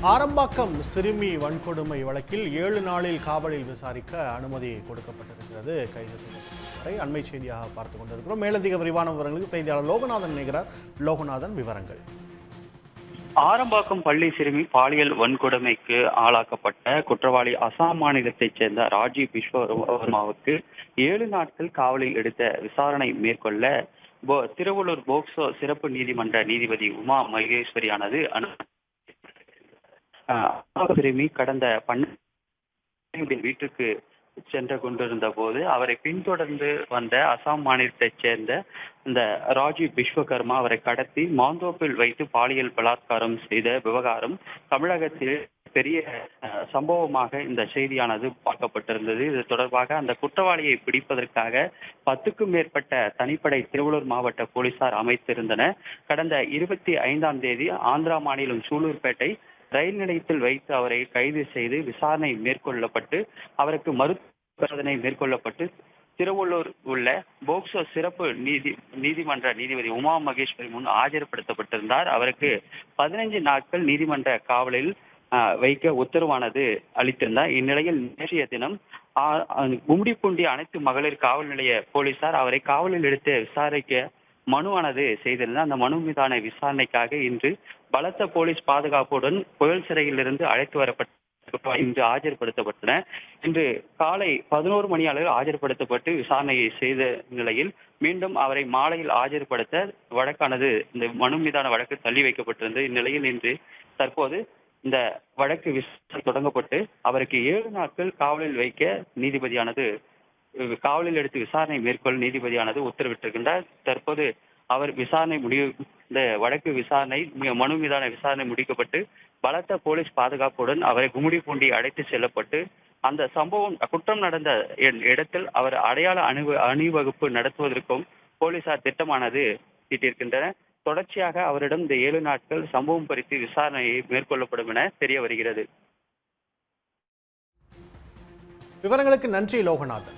ஆரம்பாக்கம் சிறுமி வன்கொடுமை வழக்கில் 7 நாளில் காவலில் விசாரிக்க அனுமதி கொடுக்கப்பட்டிருக்கிறது. கைது செய்யப்பட்டவரை அண்மை செய்தியாக பார்த்துக் கொண்டிருக்கிறோம். மேலதிக விரிவான விவரங்களுக்கு செய்தியாளர் லோகநாதன் இணைகிறார். லோகநாதன், விவரங்கள். ஆரம்பாக்கம் பள்ளி சிறுமி பாலியல் வன்கொடுமைக்கு ஆளாக்கப்பட்ட குற்றவாளி அசாம் மாநிலத்தைச் சேர்ந்த ராஜீவ் விஸ்வவர்மாவுக்கு 7 நாட்கள் காவலில் எடுத்த விசாரணை மேற்கொள்ள திருவள்ளூர் போக்சோ சிறப்பு நீதிமன்ற நீதிபதி உமா மகேஸ்வரியானது சிறுமி கடந்த 12 வீட்டுக்கு சென்று கொண்டிருந்த போது அவரை பின்தொடர்ந்து வந்த அசாம் மாநிலத்தைச் சேர்ந்த இந்த ராஜீவ் விஸ்வகர்மா அவரை கடத்தி மாந்தோப்பில் வைத்து பாலியல் பலாத்காரம் செய்த விவகாரம் தமிழகத்தில் பெரிய சம்பவமாக இந்த செய்தியானது பார்க்கப்பட்டிருந்தது. இது தொடர்பாக அந்த குற்றவாளியை பிடிப்பதற்காக 10க்கும் மேற்பட்ட தனிப்படை திருவள்ளூர் மாவட்ட போலீசார் அமைத்திருந்தனர். கடந்த 25ஆம் தேதி ஆந்திரா மாநிலம் சூலூர்பேட்டை ரயில் நிலையத்தில் வைத்து அவரை கைது செய்து விசாரணை மேற்கொள்ளப்பட்டு அவருக்கு மறுபரிசோதனை மேற்கொள்ளப்பட்டு திருவள்ளூர் உள்ள போக்சோ சிறப்பு நீதிமன்ற நீதிபதி உமா மகேஸ்வரி முன் ஆஜர்படுத்தப்பட்டிருந்தார். அவருக்கு 15 நாட்கள் நீதிமன்ற காவலில் வைக்க உத்தரவானது அளித்திருந்தார். இந்நிலையில் நேற்றைய தினம் கும்மிடிப்பூண்டி அனைத்து மகளிர் காவல் நிலைய போலீசார் அவரை காவலில் எடுத்து விசாரிக்க மனுவானது செய்திருந்தார். அந்த மனு மீதான விசாரணைக்காக இன்று பலத்த போலீஸ் பாதுகாப்புடன் புயல் சிறையிலிருந்து அழைத்து வரப்பட்ட இன்று ஆஜர்படுத்தப்பட்டன. இன்று காலை 11 மணி அளவில் ஆஜர்படுத்தப்பட்டு விசாரணையை செய்த நிலையில் மீண்டும் அவரை மாலையில் ஆஜர்படுத்த வழக்கானது இந்த மனு மீதான வழக்கு தள்ளி வைக்கப்பட்டிருந்தது. இந்நிலையில் இன்று தற்போது இந்த வழக்கு விசாரணை தொடங்கப்பட்டு அவருக்கு 7 நாட்கள் காவலில் வைக்க நீதிபதியானது காவலில் எடுத்து விசாரணை மேற்கொள்ள நீதிபதியானது உத்தரவிட்டிருக்கின்றார். தற்போது அவர் விசாரணை இந்த வழக்கு விசாரணை மனு மீதான விசாரணை முடிக்கப்பட்டு பலத்த போலீஸ் பாதுகாப்புடன் அவரை கும்மிடிப்பூண்டி அழைத்து செல்லப்பட்டு அந்த சம்பவம் குற்றம் நடந்த இடத்தில் அவர் அடையாள அணிவகுப்பு நடத்துவதற்கும் போலீசார் திட்டமானது தீட்டியிருக்கின்றனர். தொடர்ச்சியாக அவரிடம் இந்த 7 நாட்கள் சம்பவம் குறித்து விசாரணையை மேற்கொள்ளப்படும் என தெரிய வருகிறது. விவரங்களுக்கு நன்றி லோகநாதன்.